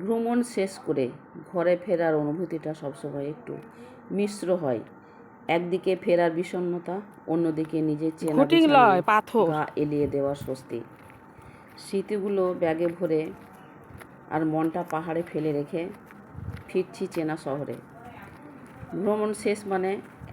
ভ্রমণ শেষ করে ঘরে ফেরার অনুভূতিটা সবসময় একটু মিশ্র হয়। একদিকে ফেরার বিষণ্ণতা, অন্যদিকে নিজের চেনা গা এলিয়ে দেওয়ার স্বস্তি। স্মৃতিগুলো ব্যাগে ভরে আর মনটা পাহাড়ে ফেলে রেখে ফিরছি চেনা শহরে। ভ্রমণ শেষ মানে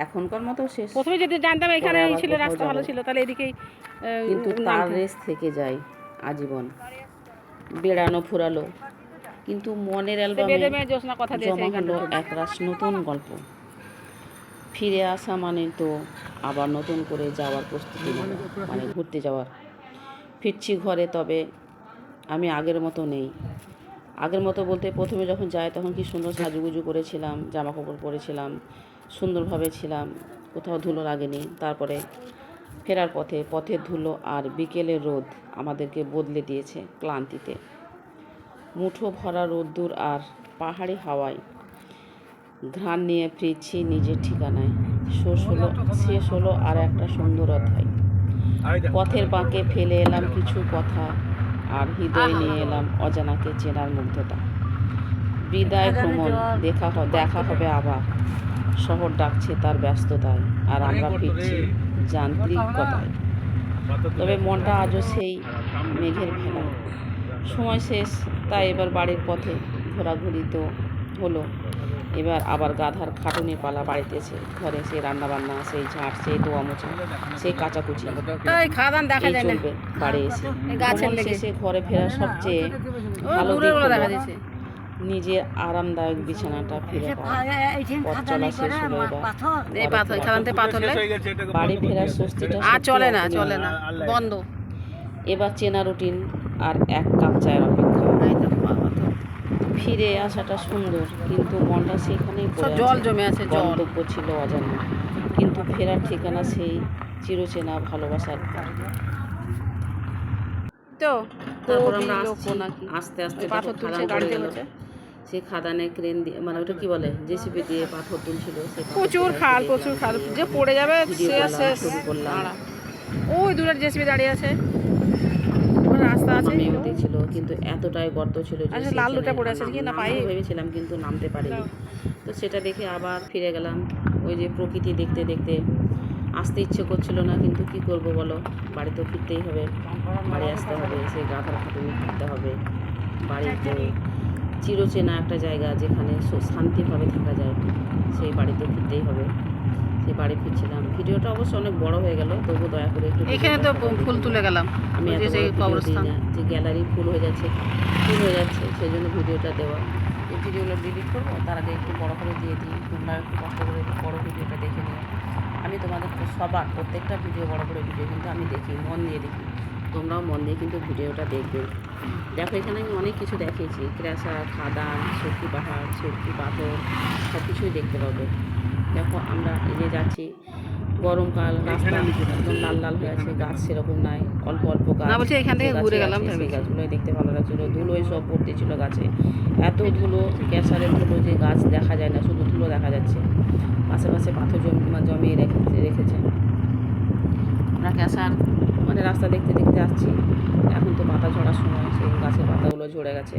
এখনকার মতো শেষ। প্রথমে যদি জানতাম এখানে ছিল রাস্তা ভালো ছিল তাহলে এদিকেই, কিন্তু তার রেস থেকে যায় আজীবন। বেড়ানো ফুরালো, কিন্তু মনের অ্যালবামে জমা হলো একরাশ নতুন গল্প। ফিরে আসা মানে তো আবার নতুন করে যাওয়ার প্রস্তুতি নেওয়া, মানে ঘুরতে যাওয়ার। ফিরছি ঘরে, তবে আমি আগের মতো নেই। আগের মতো বলতে প্রথমে যখন যাই তখন কি সুন্দর সাজুগুজু করেছিলাম, জামা কাপড় পরেছিলাম, সুন্দরভাবে ছিলাম, কোথাও ধুলো লাগেনি। তারপরে ফেরার পথের ধুলো আর বিকেলের রোদ আমাদেরকে বদলে দিয়েছে ক্লান্তিতে। মুঠো ভরা রোদ্দুর আর পাহাড়ি হাওয়ায় ঘ্রাণ নিয়ে ফিরছি নিজের ঠিকানায়। শেষ হলো আর একটা সুন্দর অধ্যায়। পথের বাঁকে ফেলে এলাম কিছু কথা, আর হৃদয় নিয়ে এলাম অজানাকে চেনার মুগ্ধতা। বিদায় ভ্রমণ, দেখা হবে আবার। শহর ডাকছে তার ব্যস্ততায়, আর আমরা ফিরছি যান্ত্রিকতায়। তবে মনটা আজও সেই মেঘের ভেলায়। সময় শেষ, তাই এবার বাড়ির পথে ঘোরাঘুরি তো হলো। এবার আবার গাধার খাটুনির পালা বাড়িতেছে। ঘরে সেই রান্নাবান্না, সেই ঝাঁট, সেই ধোয়া মোছা, সেই কাচাকুচি চলবে বাড়ি এসে। শেষে ঘরে ফেরার সবচেয়ে ভালো দিক হলো নিজের আরামদায়ক বিছানাটা ফিরে পাওয়া। পথ চলা শেষ হলো, বাড়ি ফেরার স্বস্তিটা চলে না বন্ধ। এবার চেনা রুটিন আর এক কাপ চায়ের অপেক্ষা। ফিরে আসাটা সুন্দর, কিন্তু মনটা সেখানেই জল জমে আছে। গন্তব্য ছিল অজানা, কিন্তু ফেরার ঠিকানা সেই চিরচেনা ভালোবাসার ঘর। তারপর আমরা আস্তে আস্তে সেই খাদানে ক্রেন দিয়ে, মানে ওটা কি বলে, জেসিপি দিয়ে পাথর তুলছিল। প্রচুর খাল যে পড়ে যাবে শুরু করলাম। ওই দূরের জেসিপি দাঁড়িয়ে আছে, রাস্তা আছে ছিল, কিন্তু এতটাই গর্ত ছিল যে ভেবেছিলাম, কিন্তু নামতে পারিনি। তো সেটা দেখে আবার ফিরে গেলাম। ওই যে প্রকৃতি দেখতে দেখতে আসতে ইচ্ছে করছিল না, কিন্তু কি করব বলো, বাড়ি তো ফিরতেই হবে, বাড়ি আসতে হবে, সেই গাধার খাটুনি ফিরতে হবে। বাড়িতে চিরচেনা একটা জায়গা যেখানে শান্তিভাবে থাকা যায়, সেই বাড়িতে ফিরতেই হবে। সেই বাড়ি ফিরছিলাম। ভিডিওটা অবশ্য অনেক বড় হয়ে গেল, তবু দয়া করে একটু। এখানে তো ফুল তুলে গেলাম, আমি যে গ্যালারি ফুল হয়ে যাচ্ছে সেই জন্য ভিডিওটা দেওয়া। এই ভিডিওগুলো ডিলিট করবো, তার আগে একটু বড় করে দিয়ে দিই। তোমরা একটু কষ্ট করে বড় ভিডিওটা দেখে নিও। আমি তোমাদের প্রত্যেকটা ভিডিও বড় ভিডিও কিন্তু আমি দেখি, মন দিয়ে দেখি। তোমরাও মন দিয়ে কিন্তু ভিডিওটা দেখবে। দেখো, এখানে আমি অনেক কিছু দেখিয়েছি, ক্র্যাশার, খাদান, সত্যি পাহাড়, সত্যি পাথর, সব কিছুই দেখতে পাবে। দেখো, আমরা এগিয়ে যাচ্ছি। গরমকাল, রাস্তা একদম লাল লাল হয়ে আছে, গাছ সেরকম নাই, অল্প অল্প গাছ। এখান থেকে ঘুরে গেলাম, সেই গাছগুলোই দেখতে ভালো লাগছিলো। ধুলোই সব ভর্তি ছিল গাছে, এত ধুলো, ক্যাশারের ধুলো যে গাছ দেখা যায় না, শুধু ধুলো দেখা যাচ্ছে। পাশে পাথর জমিয়ে রেখেছে। আমরা ক্যাশার, মানে রাস্তা দেখতে দেখতে আসছি। এখন তো পাতা ঝরার সময়, সেই গাছের পাতাগুলো ঝরে গেছে,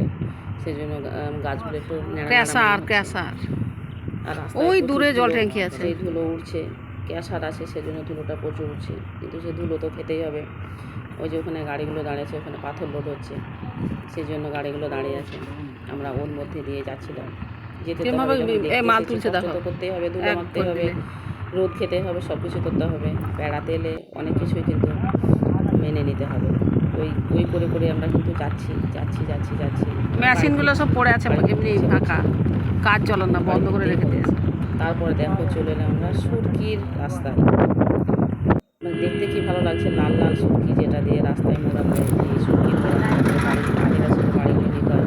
সেই জন্য গাছগুলো একটু আর ওই দূরে জল ট্যাঙ্কি আছে, সেই ধুলো উঠছে। ক্যাশার আছে, সেজন্য ধুলোটা প্রচুর উঠছে, কিন্তু সেই ধুলো তো খেতেই হবে। ওই যে ওখানে গাড়িগুলো দাঁড়িয়েছে, ওখানে পাথর লোড হচ্ছে, সেই জন্য গাড়িগুলো দাঁড়িয়ে আছে। আমরা ওর মধ্যে দিয়ে যাচ্ছিলাম। যেতে মাল তুলছে, করতেই হবে, ধুলো মারতে হবে, রোদ খেতে হবে, সব কিছু করতে হবে। বেড়াতে এলে অনেক কিছুই কিন্তু মেনে নিতে হবে। ওই করে আমরা কিন্তু যাচ্ছি। মেশিনগুলো সব পড়ে আছে এমনি ফাঁকা, কাজ চলে না, বন্ধ করে রেখে দিয়েছে। তারপরে দেখো, চলে এলাম আমরা সুরকির রাস্তায়। দেখতে কি ভালো লাগছে, লাল লাল সুরকি, যেটা দিয়ে রাস্তায় মোড়া হয়, এই সুরকি আদিবাসী বাড়িগুলি হয়,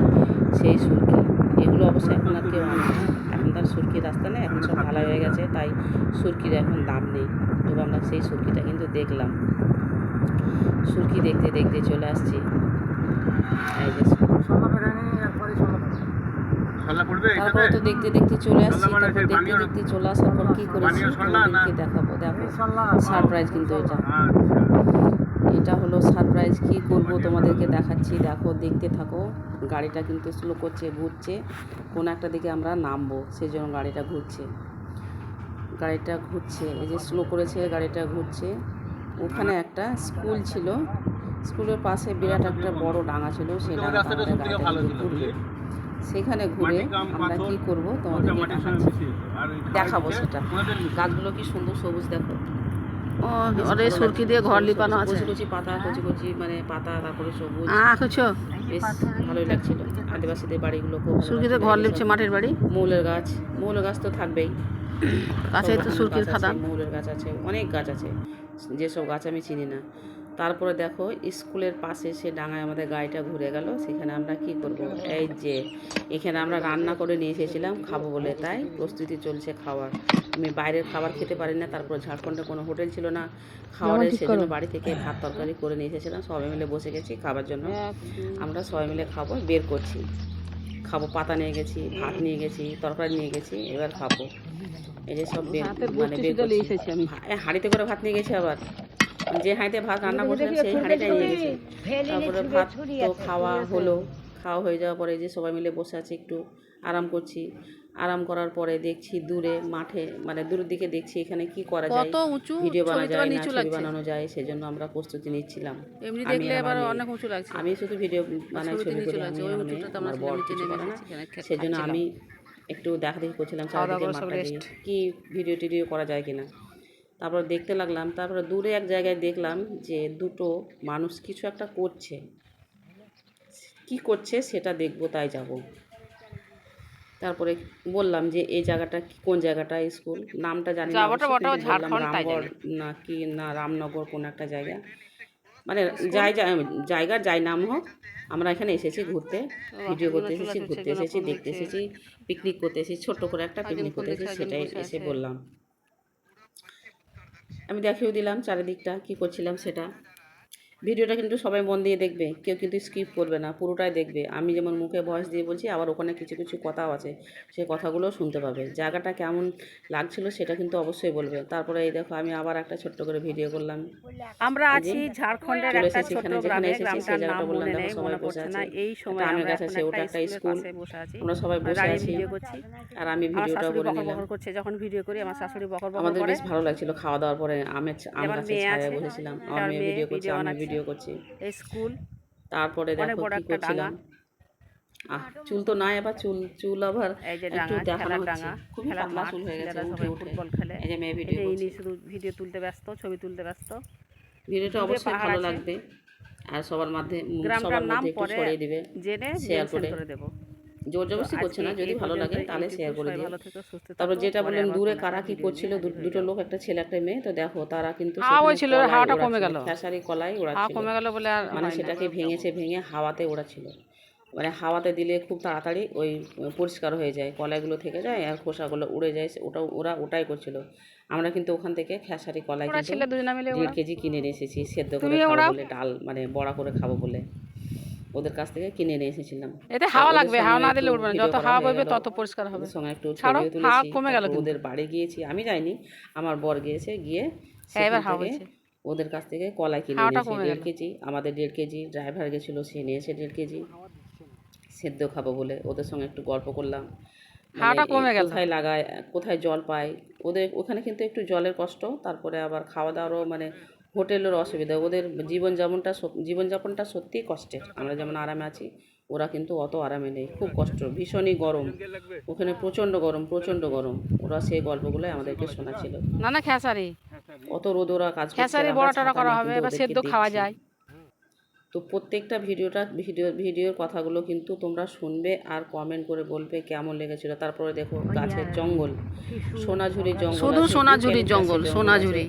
সেই সুরকি। এগুলো অবশ্য এখন আর কেউ আনে না, এখন তার সুরকির রাস্তা নেই, এখন সব ঢালাই হয়ে গেছে, তাই সুরকির এখন দাম নেই। তবু আমরা সেই সুরকিটা কিন্তু দেখলাম। সুরকি দেখতে দেখতে চলে আসছি। এই যে তারপরে তো দেখতে দেখতে চলে আসছি। দেখতে চলে আসার পর কী করেছি তোমাদেরকে দেখাবো। দেখো, সারপ্রাইজ কিন্তু এটা। এটা হলো সারপ্রাইজ, কি করব তোমাদেরকে দেখাচ্ছি, দেখো দেখতে থাকো। গাড়িটা কিন্তু স্লো করছে, ঘুরছে, কোনো একটা দিকে আমরা নামবো, সেই জন্য গাড়িটা ঘুরছে। এই যে স্লো করেছে, গাড়িটা ঘুরছে। ওখানে একটা স্কুল ছিল, স্কুলের পাশে বিরাট একটা বড় ডাঙা ছিল, সেই ডাঙাটা আমাদের গাড়িটা কিন্তু ঘুরবে। সেখানে ঘুরে আমরা কি করব তোমাদেরকে দেখাবো সেটা। গাছগুলো কি সুন্দর সবুজ দেখো, ওরে সুরকি দিয়ে ঘর লিপানো আছে, কচি কচি পাতা, কচি কচি মানে পাতা, তারপরে সবুজ, খুঁজছো বেশ ভালোই লাগছিল। আদিবাসীদের বাড়িগুলো খুব সুরকিতে ঘর লিপছে, মাটির বাড়ি। মৌলের গাছ তো থাকবেই, কাছে তো সুরকির খাদান, মৌলের গাছ আছে, অনেক গাছ আছে, যেসব গাছ আমি চিনি না। তারপরে দেখো স্কুলের পাশে সে ডাঙায় আমাদের গাড়িটা ঘুরে গেল। সেখানে আমরা কি করব, এই যে এখানে আমরা রান্না করে নিয়ে এসেছিলাম খাবো বলে, তাই প্রস্তুতি চলছে খাওয়ার। আমি বাইরের খাবার খেতে পারি না, তারপরে ঝাড়খণ্ডে কোনো হোটেল ছিল না খাওয়ারের, সেজন্য বাড়ি থেকে ভাত তরকারি করে নিয়ে এসেছিলাম। সবাই মিলে বসে গেছি খাবার জন্য, আমরা সবাই মিলে খাবো, বের করছি খাবো। পাতা নিয়ে গেছি, ভাত নিয়ে গেছি, তরকারি নিয়ে গেছি, এবার খাবো। এই যে সব বের করছি। হাঁড়িতে করে ভাত নিয়ে গেছি, আবার যে হাঁড়িতে ভাত রান্না করছিলাম সেই হাঁড়িটাই নিয়ে গেছি। তারপরে ভাত তো খাওয়া হয়ে যাওয়ার পরে যে সবাই মিলে বসে আছি, একটু আরাম করছি। আরাম করার পরে দেখছি দূরে মাঠে, মানে দূরের দিকে দেখছি এখানে কি করা যায়, ভিডিও বানানো যায় না ছবি বানানো যায়, সেজন্য আমরা প্রস্তুতি নিচ্ছিলাম। আমি শুধু ভিডিও বানাই, ছবি করি, আমার বর কিছু করে না, সেজন্য আমি একটু দেখাদেখি করছিলাম চারিদিকে মাঠটা, কি ভিডিও টিডিও করা যায় কিনা। তারপর দেখতে লাগলাম, তারপরে দূরে এক জায়গায় দেখলাম যে দুটো মানুষ কিছু একটা করছে, কি করছে সেটা দেখবো, তাই যাব। তারপরে বললাম যে এই জায়গাটা কোন জায়গাটা, স্কুল নামটা জানি না, রামগড় না কি না রামনগর, কোন একটা জায়গা, মানে জায়গার যাই নাম হোক, আমরা এখানে এসেছি ঘুরতে, ভিডিও করতে এসেছি, ঘুরতে এসেছি, দেখতে এসেছি, পিকনিক করতে এসেছি, ছোট্ট করে একটা পিকনিক করতে এসেছি, সেটাই এসে বললাম। আমি দেখিয়েও দিলাম চারিদিকটা কী করছিলাম সেটা। ভিডিওটা কিন্তু সবাই মন দিয়ে দেখবে, কেউ কিন্তু স্কিপ করবে না, পুরোটাই দেখবে। আমি যেমন মুখে ভয়েস দিয়ে বলছি, আবার ওখানে কিছু কিছু কথাও আছে, সেই কথাগুলোও শুনতে পাবে। জায়গাটা কেমন লাগছিল সেটা কিন্তু অবশ্যই বলবে। তারপরে এই দেখো আমি আবার একটা ছোট্ট করে ভিডিও করলাম। আমরা আছি ঝাড়খণ্ডের একটা ছোট গ্রামে, গ্রামটার নাম মনে নেই, মনে পড়ছে না। এই সময় আমরা এখন একটা স্কুলের পাশে বসে আছি, আমরা সবাই বসে আছি, ভিডিও করছি, আর আমি ভিডিওটা করে নিলাম। করছে যখন ভিডিও করি, আমার শাশুড়ি বকর বকর আমাদের করে। বেশ ভালো লাগছিল খাওয়া দাওয়ার পরে, আম গাছে ছায়ায় বসেছিলাম, আমার মেয়ে ভিডিও করছে, আমি ভিডিও করছি। স্কুল, তারপরে দেখো কি করছিলাম, চুল তো নাই, আবার চুল আবার একটু দেখানো হচ্ছে, খুবই পাতলা চুল হয়ে গেছে, উঠে উঠে। এই যে মেয়ে ভিডিও করছে, শুধু ভিডিও তুলতে ব্যস্ত, ছবি তুলতে ব্যস্ত। ভিডিওটা অবশ্যই ভালো লাগবে, আর সবার মধ্যে একটু ছড়িয়ে দিবে, শেয়ার করে দেবো। জোর জবরদস্তি করছে না, যদি ভালো লাগে তাহলে শেয়ার করে দিও। তারপর যেটা বললাম দূরে কারা কি করছিল, দুটো লোক, একটা ছেলে একটা মেয়ে, তো দেখো তারা কিন্তু খেসারি কলাই ওড়াচ্ছিল, মানে সেটাকে ভেঙে হাওয়াতে ওড়াচ্ছিল। মানে হাওয়াতে দিলে খুব তাড়াতাড়ি ওই পরিষ্কার হয়ে যায়, কলাইগুলো থেকে যায় আর খোসাগুলো উড়ে যায়, ওটাই করছিল। আমরা কিন্তু ওখান থেকে খেসারি কলাই 1.5 কেজি কিনে নিয়ে এসেছি, সেদ্ধ করে খাবো বলে, ডাল মানে বড়া করে খাবো বলে ওদের কাছ থেকে কিনে নিয়ে এসেছিলাম। এতে হাওয়া লাগবে, হাওয়া না দিলে উঠবে না, যত হাওয়া বইবে তত পরিষ্কার হবে। সঙ্গে একটু ছবিও তুলেছি, ওদের বাড়ি গিয়েছি, আমি যাইনি, আমার বর গিয়েছে, গিয়ে ওদের কাছ থেকে কলাই কিনে নিয়েছি 1.5 কেজি, আমাদের 1.5 কেজি, ড্রাইভার গেছিলো, সে নিয়েছে 1.5 কেজি, সেদ্ধ খাবো বলে। ওদের সঙ্গে একটু গল্প করলাম, কোথায় লাগায়, কোথায় জল পায়, ওদের ওখানে কিন্তু একটু জলের কষ্ট, তারপরে আবার খাওয়া দাওয়ারও মানে হোটেলের অসুবিধা, ওদের জীবনযাপনটা সত্যিই কষ্টের। আমরা যেমন আরামে আছি, ওরা কিন্তু অত আরামে নেই, খুব কষ্ট, ভীষণই গরম ওখানে, প্রচণ্ড গরম। ওরা সেই গল্পগুলোই আমাদেরকে শোনাচ্ছিল। না খেসারি অত রোদ ওরা কাজ করছে, তো প্রত্যেকটা ভিডিওর কথাগুলো কিন্তু তোমরা শুনবে আর কমেন্ট করে বলবে কেমন লেগেছিল। তারপরে দেখো গাছের জঙ্গল, সোনাঝুরি জঙ্গল, শুধু সোনাঝুরি জঙ্গল, সোনাঝুরি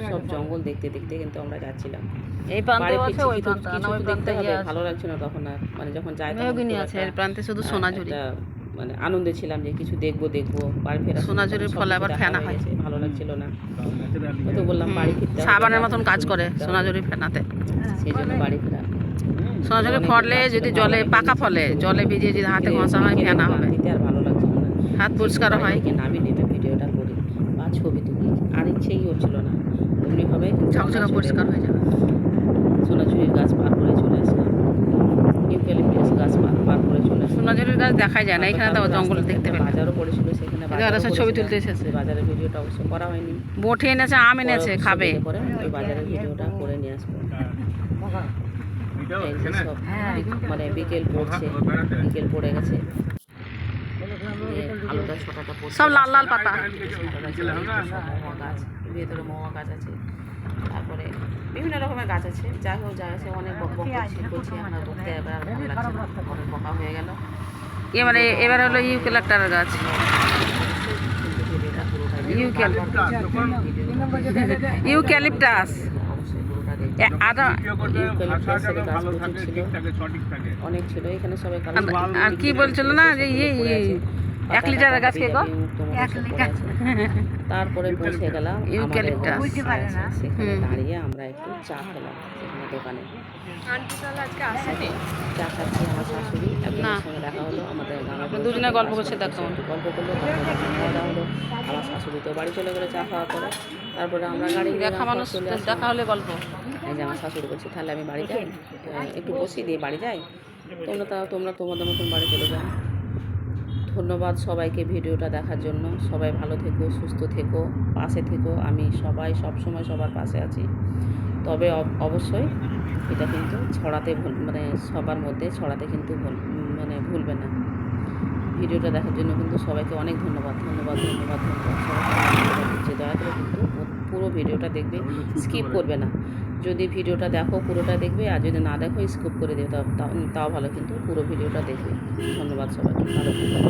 সব জঙ্গল দেখতে দেখতে কিন্তু আমরা যাচ্ছিলাম। এই প্রান্তে আছে, ওই প্রান্তে না, ওই প্রান্তে ভালো লাগছিল না তখন, আর মানে যখন যাই আছে এর প্রান্তে শুধু সোনাঝুরি, মানে আনন্দে ছিলাম যে কিছু দেখবো বাড়ি ফেরা, সোনাঝুরির ফলে আবার ফেনা হয়, ভালো লাগছিল না, তো বললাম বাড়ি ফিরতে, সাবানের মতন কাজ করে সোনাঝুরি ফেনাতে, সেই জন্য বাড়ি ফেরা। সোনাঝুরি ফলে যদি জলে পাকা ফলে, জলে ভিজে যদি হাতে ঘষা হয় ফেনা হবে, আর ভালো লাগছিল না, হাত পরিষ্কার হয়, নামি নেমে ভিডিওটা করি বা ছবি তুলি, আর ইচ্ছেই হচ্ছিল না, এমনিভাবে ঝকঝকা পরিষ্কার হয়ে যাবে। সোনাঝুরির গাছ পার করে চলে আসলাম, ইউক্যালিপটাস গাছ পার করে চলে আসলাম। সোনাঝুরির গাছ দেখাই যায় না, এখানে তো জঙ্গল দেখতে পেলাম। বাজারও পড়েছিল, সেখানে ছবি তুলতে এসেছে। বাজারের ভিডিওটা অবশ্য করা হয়নি। বটি এনেছে, আম এনেছে, খাবে। পরে ওই বাজারের ভিডিওটা করে নিয়ে আসবো। এই যে সব মানে বিকেল পড়ছে, বিকেল পড়ে গেছে। আলুটা ছোটাটা পড়ছে, সব লাল লাল পাতা। মহুয়া গাছ, ভেতরে মহুয়া গাছ আছে, তারপরে বিভিন্ন রকমের গাছ আছে। যাই হোক, যা আছে অনেক বক বক করছি আমরা বকতে, এবার আর ভালো লাগছে না, অনেক বকা হয়ে গেল। এবার হলো ইউক্যালিপটাস গাছ। ইউক্যালিপটাস অনেক ছিল এখানে, সবাই আর কি বলছিল না যে 1 লিটারের গাছ কে গো? তারপরে পৌঁছে গেলাম ইউক্যালিপটাস। সেখানে দাঁড়িয়ে আমরা একটু চা খেলাম সেখানে দোকানে। চা খাচ্ছি, আমার শাশুড়ি একজনের সঙ্গে দেখা হলো, আমাদের দুজনে গল্প করছে, দেখো গল্প করলো, তারপরে খাওয়া দাওয়া হলো। আমার শাশুড়ি তো বাড়ি চলে গেলো চা খাওয়া করে। তারপরে আমরা গাড়ি দেখা মানুষ দেখা হলে গল্প। এই যে আমার শাশুড়ি বলছে, তাহলে আমি বাড়ি যাই, একটু বসি দিয়ে বাড়ি যাই, তোমরা তোমাদের মতন বাড়ি চলে যাও। ধন্যবাদ সবাইকে ভিডিওটা দেখার জন্য। সবাই ভালো থেকো, সুস্থ থেকো, পাশে থেকো। আমি সবসময় সবার পাশে আছি। তবে অবশ্যই এটা কিন্তু ছড়াতে মানে সবার মধ্যে ছড়াতে কিন্তু ভুলবে না। ভিডিওটা দেখার জন্য কিন্তু সবাইকে অনেক ধন্যবাদ। সবাই দয়া করে কিন্তু পুরো ভিডিওটা দেখবে, স্কিপ করবে না। যদি ভিডিওটা দেখো পুরোটা দেখবে, আর যদি না দেখো স্কিপ করে দেবে, তাও ভালো, কিন্তু পুরো ভিডিওটা দেখবে। ধন্যবাদ সবাইকে, ভালো থাকবে।